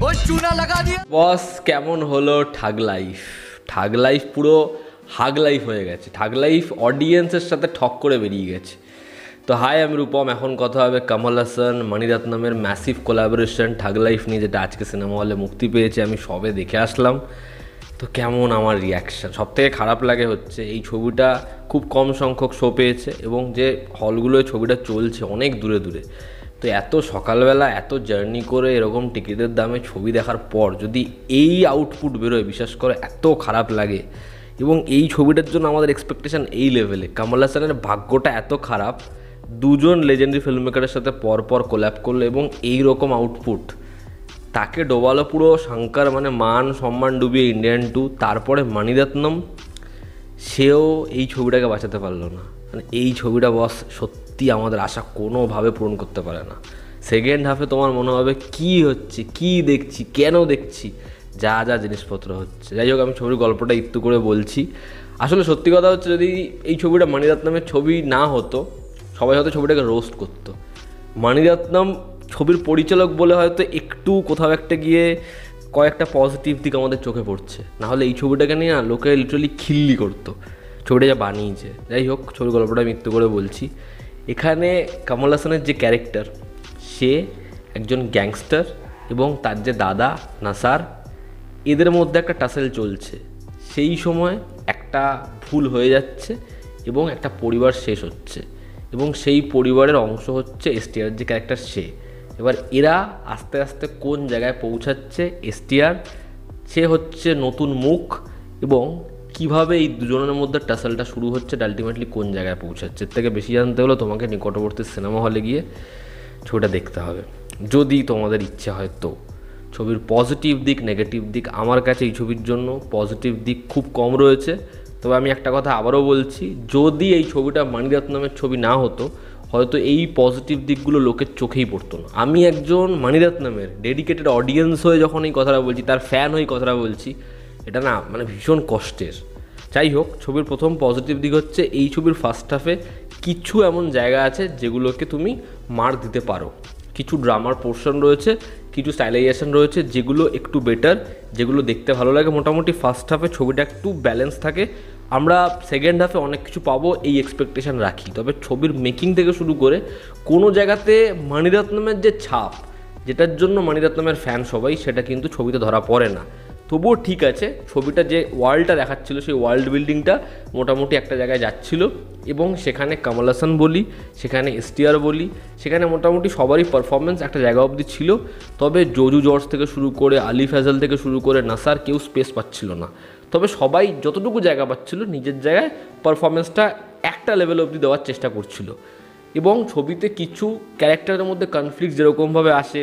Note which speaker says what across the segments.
Speaker 1: वो चूना लगा दिया।
Speaker 2: বস কেমন হলো ঠাগ লাইফ? ঠাগ লাইফ পুরো হাগ লাইফ হয়ে গেছে। ঠাগ লাইফ অডিয়েন্সের সাথে ঠক করে বেরিয়ে গেছে। তো হাই, আমি রূপম। এখন কথা হবে Kamal Haasan মণিরত্নমের massive collaboration ঠাগ life নিয়ে, যেটা আজকে সিনেমা হলে মুক্তি পেয়েছে। আমি সবে দেখে আসলাম। তো কেমন আমার রিয়াকশান? সবথেকে খারাপ লাগে হচ্ছে এই ছবিটা খুব কম সংখ্যক শো পেয়েছে এবং যে হলগুলোয় ছবিটা চলছে অনেক দূরে দূরে। তো এত সকালবেলা এত জার্নি করে এরকম টিকিটের দামে ছবি দেখার পর যদি এই আউটপুট বেরোয়, বিশেষ করে এত খারাপ লাগে। এবং এই ছবিটার জন্য আমাদের এক্সপেকটেশান এই লেভেলে। কমল হাসানের ভাগ্যটা এত খারাপ, দুজন লেজেন্ডারি ফিল্ম মেকারের সাথে পরপর কোল্যাব করলো এবং এই রকম আউটপুট। তাকে ডোবালো পুরো শঙ্কর, মানে মান সম্মান ডুবিয়ে ইন্ডিয়ান 2। তারপরে মণিরত্নম, সেও এই ছবিটাকে বাঁচাতে পারলো না। মানে এই ছবিটা বস সত্যি আমাদের আশা কোনোভাবে পূরণ করতে পারে না। সেকেন্ড হাফে তোমার মনে হবে কী হচ্ছে, কী দেখছি, কেন দেখছি, যা যা জিনিসপত্র হচ্ছে। যাই হোক, আমি ছবির গল্পটা একটু করে বলছি। আসলে সত্যি কথা হচ্ছে, যদি এই ছবিটা মণিরত্নমের ছবি না হতো, সবাই হয়তো ছবিটাকে রোস্ট করতো। মণিরত্নম ছবির পরিচালক বলে হয়তো একটু কোথাও একটা গিয়ে কয়েকটা পজিটিভ দিক আমাদের চোখে পড়ছে, নাহলে এই ছবিটাকে নিয়ে না লোকে লিটারালি খিল্লি করতো ছবিটা যা বানিয়েছে। যাই হোক, ছবির গল্পটা আমি একটু করে বলছি। এখানে কমল হাসানের যে ক্যারেক্টার, সে একজন গ্যাংস্টার এবং তার যে দাদা নাসার, এদের মধ্যে একটা টাসেল চলছে। সেই সময় একটা ভুল হয়ে যাচ্ছে এবং একটা পরিবার শেষ হচ্ছে এবং সেই পরিবারের অংশ হচ্ছে এসটিআর যে ক্যারেক্টার, সে। এবার এরা আস্তে আস্তে কোন জায়গায় পৌঁছাচ্ছে, এসটিআর সে হচ্ছে নতুন মুখ, এবং কিভাবে এই দুজনের মধ্যে টাসেলটা শুরু হচ্ছে, আলটিমেটলি কোন জায়গায় পৌঁছাচ্ছে। এর থেকে বেশি জানতে হলে তোমাকে নিকটবর্তী সিনেমা হলে গিয়ে ছবিটা দেখতে হবে, যদি তোমাদের ইচ্ছে হয় তো। ছবির পজিটিভ দিক, নেগেটিভ দিক, আমার কাছে এই ছবির জন্য পজিটিভ দিক খুব কম রয়েছে। তবে আমি একটা কথা আবারও বলছি, যদি এই ছবিটা মণিরত্নমের ছবি না হতো, হয়তো এই পজিটিভ দিকগুলো লোকের চোখেই পড়তো না। আমি একজন মণিরত্নমের ডেডিকেটেড অডিয়েন্স হয়ে যখন এই কথাটা বলছি, তার ফ্যান হয়ে কথাটা বলছি, এটা না মানে ভীষণ কষ্টের। যাই হোক, ছবির প্রথম পজিটিভ দিক হচ্ছে এই ছবির ফার্স্ট হাফে কিছু এমন জায়গা আছে যেগুলোকে তুমি মার দিতে পারো। কিছু ড্রামার পোর্শন রয়েছে, কিছু স্টাইলাইজেশন রয়েছে যেগুলো একটু বেটার, যেগুলো দেখতে ভালো লাগে। মোটামুটি ফার্স্ট হাফে ছবিটা একটু ব্যালেন্স থাকে। আমরা সেকেন্ড হাফে অনেক কিছু পাবো এই এক্সপেকটেশন রাখি। তবে ছবির মেকিং থেকে শুরু করে কোনো জায়গাতে মণিরত্নমের যে ছাপ, যেটার জন্য মণিরত্নমের ফ্যান সবাই, সেটা কিন্তু ছবিতে ধরা পড়ে না। তবুও ঠিক আছে, ছবিটা যে ওয়ার্ল্ডটা দেখাচ্ছিল, সেই ওয়ার্ল্ড বিল্ডিংটা মোটামুটি একটা জায়গায় যাচ্ছিল এবং সেখানে কমল হাসান বলি, সেখানে এসটিআর বলি, সেখানে মোটামুটি সবারই পারফরমেন্স একটা জায়গা অবধি ছিল। তবে জজু জর্জ থেকে শুরু করে আলি ফ্যাজল থেকে শুরু করে নাসার, কেউ স্পেস পাচ্ছিল না। তবে সবাই যতটুকু জায়গা পাচ্ছিল নিজের জায়গায় পারফরমেন্সটা একটা লেভেল অবধি দেওয়ার চেষ্টা করছিল। এবং ছবিতে কিছু ক্যারেক্টারের মধ্যে কনফ্লিক্ট যেরকমভাবে আসে,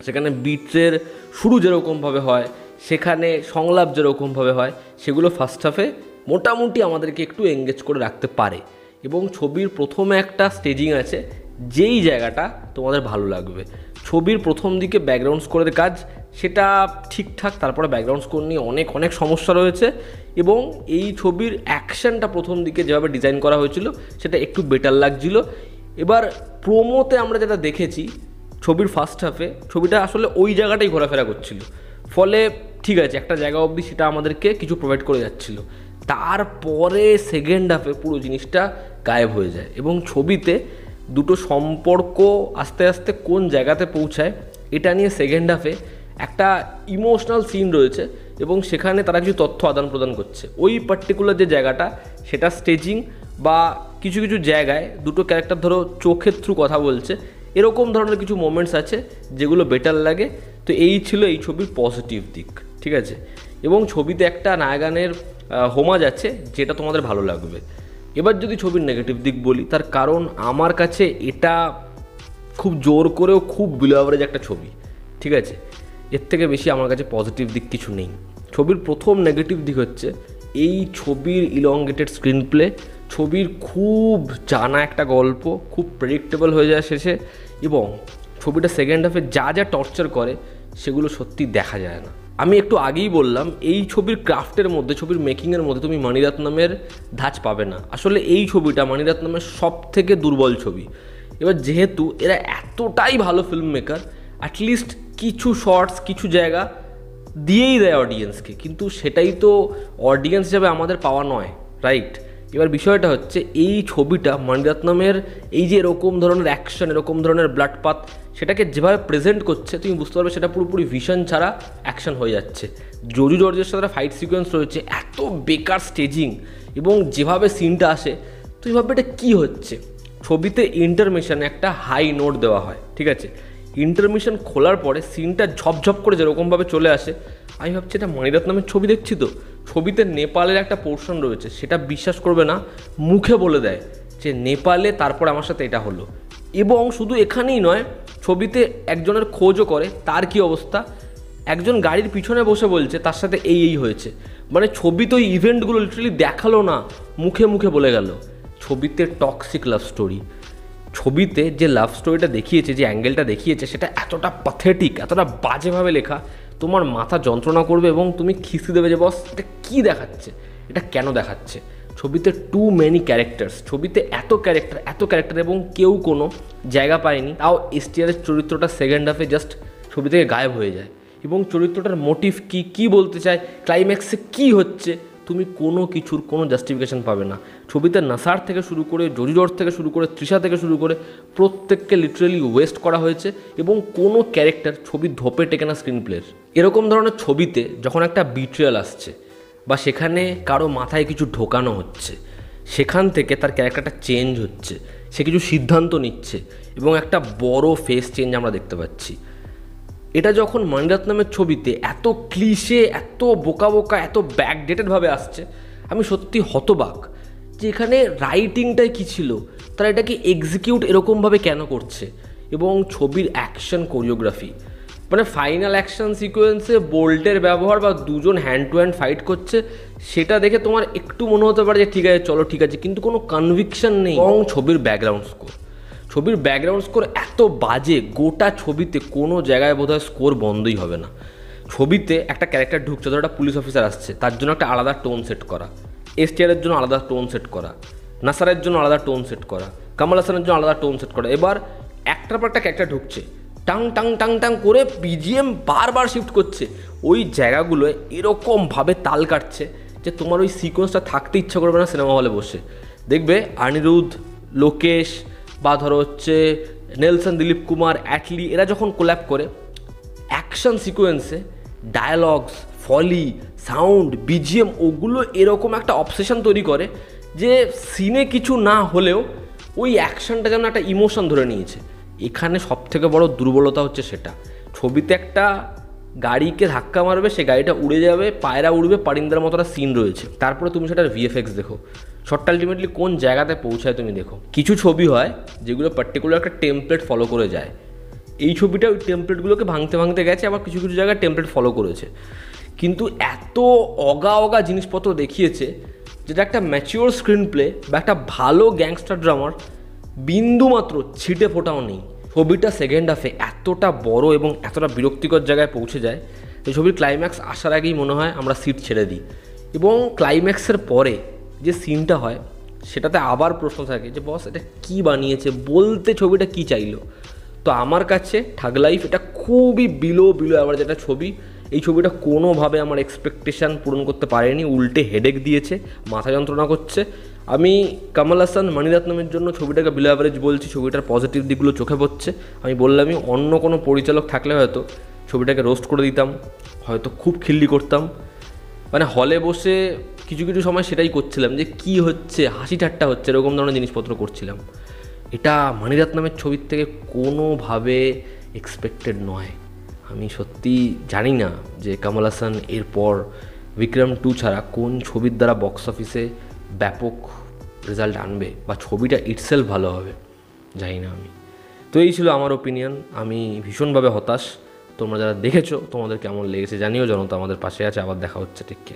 Speaker 2: সেখানে বিটসের শুরু যেরকমভাবে হয়, সেখানে সংলাপ যেরকমভাবে হয়, সেগুলো ফার্স্ট হাফে মোটামুটি আমাদেরকে একটু এঙ্গেজ করে রাখতে পারে। এবং ছবির প্রথমে একটা স্টেজিং আছে, যেই জায়গাটা তোমাদের ভালো লাগবে। ছবির প্রথম দিকে ব্যাকগ্রাউন্ড স্কোরের কাজ সেটা ঠিকঠাক, তারপরে ব্যাকগ্রাউন্ড স্কোর নিয়ে অনেক অনেক সমস্যা রয়েছে। এবং এই ছবির অ্যাকশানটা প্রথম দিকে যেভাবে ডিজাইন করা হয়েছিল সেটা একটু বেটার লাগছিল। এবার প্রোমোতে আমরা যেটা দেখেছি ছবির ফার্স্ট হাফে, ছবিটা আসলে ওই জায়গাটাই ঘোরাফেরা করছিল, ফলে ঠিক আছে একটা জায়গা অবধি সেটা আমাদেরকে কিছু প্রোভাইড করে যাচ্ছিল। তারপরে সেকেন্ড হাফে পুরো জিনিসটা গায়েব হয়ে যায় এবং ছবিতে দুটো সম্পর্ক আস্তে আস্তে কোন জায়গাতে পৌঁছায় এটা নিয়ে সেকেন্ড হাফে একটা ইমোশনাল সিন রয়েছে এবং সেখানে তারা কিছু তথ্য আদান প্রদান করছে। ওই পার্টিকুলার যে জায়গাটা, সেটা স্টেজিং বা কিছু কিছু জায়গায় দুটো ক্যারেক্টার ধরো চোখের থ্রু কথা বলছে, এরকম ধরনের কিছু মোমেন্টস আছে যেগুলো বেটার লাগে। তো এই ছিল এই ছবির পজিটিভ দিক, ঠিক আছে। এবং ছবিতে একটা নায়গানের হোমাজ আছে যেটা তোমাদের ভালো লাগবে। এবার যদি ছবির নেগেটিভ দিক বলি, তার কারণ আমার কাছে এটা খুব জোর করেও খুব বিলো অ্যাভারেজ একটা ছবি, ঠিক আছে। এর থেকে বেশি আমার কাছে পজিটিভ দিক কিছু নেই। ছবির প্রথম নেগেটিভ দিক হচ্ছে এই ছবির ইলংগেটেড স্ক্রিন প্লে। ছবির খুব জানা একটা গল্প খুব প্রেডিক্টেবল হয়ে যায় শেষে, এবং ছবিটা সেকেন্ড হাফে যা যা টর্চার করে সেগুলো সত্যি দেখা যায় না। আমি একটু আগেই বললাম, এই ছবির ক্রাফটের মধ্যে, ছবির মেকিংয়ের মধ্যে তুমি মণিরত্নমের ধাঁচ পাবে না। আসলে এই ছবিটা মণিরত্নমের সব থেকে দুর্বল ছবি। এবার যেহেতু এরা এতটাই ভালো ফিল্ম মেকার, অ্যাটলিস্ট কিছু শর্টস কিছু জায়গা দিয়েই দেয় অডিয়েন্সকে, কিন্তু সেটাই তো অডিয়েন্স হিসাবে আমাদের পাওয়া নয়, রাইট? এবার বিষয়টা হচ্ছে এই ছবিটা মণিরত্নমের এই যে এরকম ধরনের অ্যাকশন, এরকম ধরনের ব্লাডপাত, সেটাকে যেভাবে প্রেজেন্ট করছে তুমি বুঝতে পারবে সেটা পুরোপুরি ভিশন ছাড়া অ্যাকশন হয়ে যাচ্ছে। জজু জর্জের সাথে ফাইট সিকোয়েন্স রয়েছে, এত বেকার স্টেজিং, এবং যেভাবে সিনটা আসে তুই ভাববে এটা কী হচ্ছে। ছবিতে ইন্টারমিশনে একটা হাই নোট দেওয়া হয়, ঠিক আছে, ইন্টারমিশন খোলার পরে সিনটা ঝপঝপ করে যেরকমভাবে চলে আসে, আমি ভাবছি এটা মণিরত্নমের ছবি দেখছি তো। ছবিতে নেপালের একটা পোর্শন রয়েছে, সেটা বিশ্বাস করবে না, মুখে বলে দেয় যে নেপালে তারপর আমার সাথে এটা হলো। এবং শুধু এখানেই নয়, ছবিতে একজনের খোঁজও করে তার কি অবস্থা, একজন গাড়ির পিছনে বসে বলছে তার সাথে এই হয়েছে। মানে ছবিতে ওই ইভেন্টগুলো লিটারালি দেখালো না, মুখে মুখে বলে গেল। ছবিতে টক্সিক লাভ স্টোরি, ছবিতে যে লাভ স্টোরিটা দেখিয়েছে, যে অ্যাঙ্গেলটা দেখিয়েছে, সেটা এতটা প্যাথেটিক, এতটা বাজেভাবে লেখা, তোমার মাথা যন্ত্রণা করবে এবং তুমি খিস্তি দেবে যে বস এটা কী দেখাচ্ছে, এটা কেন দেখাচ্ছে। ছবিতে টু মেনি ক্যারেক্টার্স, ছবিতে এত ক্যারেক্টার এবং কেউ কোনো জায়গা পায়নি। তাও এসটিআরের চরিত্রটা সেকেন্ড হাফে জাস্ট ছবি থেকে গায়েব হয়ে যায়, এবং চরিত্রটার মোটিভ কী বলতে চায়, ক্লাইম্যাক্সে কী হচ্ছে, তুমি কোনো কিছুর কোনো জাস্টিফিকেশন পাবে না। ছবিতে নাসার থেকে শুরু করে জরিজর থেকে শুরু করে তৃষা থেকে শুরু করে প্রত্যেককে লিটারেলি ওয়েস্ট করা হয়েছে, এবং কোনো ক্যারেক্টার ছবির ধোপে টেকে না স্ক্রিন প্লের। এরকম ধরনের ছবিতে যখন একটা বিট্রিয়াল আসছে বা সেখানে কারো মাথায় কিছু ঢোকানো হচ্ছে, সেখান থেকে তার ক্যারেক্টারটা চেঞ্জ হচ্ছে, সে কিছু সিদ্ধান্ত নিচ্ছে এবং একটা বড় ফেস চেঞ্জ আমরা দেখতে পাচ্ছি। এটা যখন মণিরত্নমের ছবিতে এত ক্লিশে, এত বোকা এত ব্যাকডেটেডভাবে আসছে, আমি সত্যি হতবাক যে এখানে রাইটিংটাই কী ছিল, তারা এটাকে এক্সিকিউট এরকমভাবে কেন করছে। এবং ছবির অ্যাকশন কোরিওগ্রাফি, মানে ফাইনাল অ্যাকশন সিকোয়েন্সে বোল্টের ব্যবহার বা দুজন হ্যান্ড টু হ্যান্ড ফাইট করছে, সেটা দেখে তোমার একটু মনে হতে পারে যে ঠিক আছে চলো ঠিক আছে, কিন্তু কোনো কনভিকশন নেই। এবং ছবির ব্যাকগ্রাউন্ড স্কোর এত বাজে, গোটা ছবিতে কোনো জায়গায় বোধহয় স্কোর বন্ধই হবে না। ছবিতে একটা ক্যারেক্টার ঢুকছে, ধরো একটা পুলিশ অফিসার আসছে, তার জন্য একটা আলাদা টোন সেট করা, এসটিআরের জন্য আলাদা টোন সেট করা, নাসারের জন্য আলাদা টোন সেট করা, কামাল হাসানের জন্য আলাদা টোন সেট করা। এবার একটার পর একটা ক্যারেক্টার ঢুকছে, টাং টাং টাং টাং করে বিজিএম বারবার শিফট করছে, ওই জায়গাগুলোয় এরকমভাবে তাল কাটছে যে তোমার ওই সিকোয়েন্সটা থাকতে ইচ্ছা করবে না সিনেমা হলে বসে। দেখবে অনিরুদ্ধ, লোকেশ বা ধরো হচ্ছে নেলসন, দিলীপ কুমার, অ্যাটলি, এরা যখন কোল্যাব করে অ্যাকশন সিকোয়েন্সে ডায়ালগস, ফলি, সাউন্ড, বিজিএম, ওগুলো এরকম একটা অবসেশন তৈরি করে যে সিনে কিছু না হলেও ওই অ্যাকশনটা যেন একটা ইমোশন ধরে নিয়েছে। এখানে সবথেকে বড় দুর্বলতা হচ্ছে সেটা, ছবিতে একটা গাড়িকে ধাক্কা মারবে, সে গাড়িটা উড়ে যাবে, পায়রা উড়বে, পারিন্দার মতো একটা সিন রয়েছে, তারপরে তুমি সেটার ভিএফএক্স দেখো, শটটা আলটিমেটলি কোন জায়গাতে পৌঁছায় তুমি দেখো। কিছু ছবি হয় যেগুলো পার্টিকুলার একটা টেমপ্লেট ফলো করে যায়, এই ছবিটা ওই টেমপ্লেটগুলোকে ভাঙতে গেছে, আবার কিছু জায়গায় টেমপ্লেট ফলো করেছে, কিন্তু এত অগা জিনিসপত্র দেখিয়েছে যেটা একটা ম্যাচিওর স্ক্রিন প্লে বা একটা ভালো গ্যাংস্টার ড্রামার বিন্দুমাত্র ছিটে ফোটাও নেই। ছবিটা সেকেন্ড হাফে এতটা বড় এবং এতটা বিরক্তিকর জায়গায় পৌঁছে যায়, এই ছবির ক্লাইম্যাক্স আসার আগেই মনে হয় আমরা সিট ছেড়ে দিই। এবং ক্লাইম্যাক্সের পরে যে সিনটা হয় সেটাতে আবার প্রশ্ন থাকে যে বস এটা কী বানিয়েছে, বলতে ছবিটা কী চাইলো। তো আমার কাছে ঠাগ লাইফ এটা খুবই বিলো অ্যাভারেজ একটা ছবি। এই ছবিটা কোনোভাবে আমার এক্সপেকটেশান পূরণ করতে পারেনি, উল্টে হেডেক দিয়েছে, মাথা যন্ত্রণা করছে। আমি কামাল হাসান, মণিরত্নমের জন্য ছবিটাকে বিলো অ্যাভারেজ বলছি, ছবিটার পজিটিভ দিকগুলো চোখে পড়ছে। আমি বললামই অন্য কোনো পরিচালক থাকলে হয়তো ছবিটাকে রোস্ট করে দিতাম, হয়তো খুব খিল্লি করতাম, মানে হলে বসে কিছু সময় সেটাই করছিলাম যে কি হচ্ছে, হাসি ঠাট্টা হচ্ছে, এরকম ধরনের জিনিসপত্র করছিলাম। এটা মণিরত্নমের ছবির থেকে কোনোভাবে এক্সপেক্টেড নয়। আমি সত্যি জানি না যে কামাল হাসান এরপর বিক্রম 2 ছাড়া কোন ছবির দ্বারা বক্স অফিসে ব্যাপক রেজাল্ট আনবে বা ছবিটা ইটসেলফ ভালো হবে, জানি না আমি। তো এই ছিল আমার ওপিনিয়ন। আমি ভীষণভাবে হতাশ। তোমরা যারা দেখেছো তোমাদের কেমন লেগেছে জানিও। জনতা আমাদের পাশে আছে। আবার দেখা হচ্ছে, টেক কেয়ার।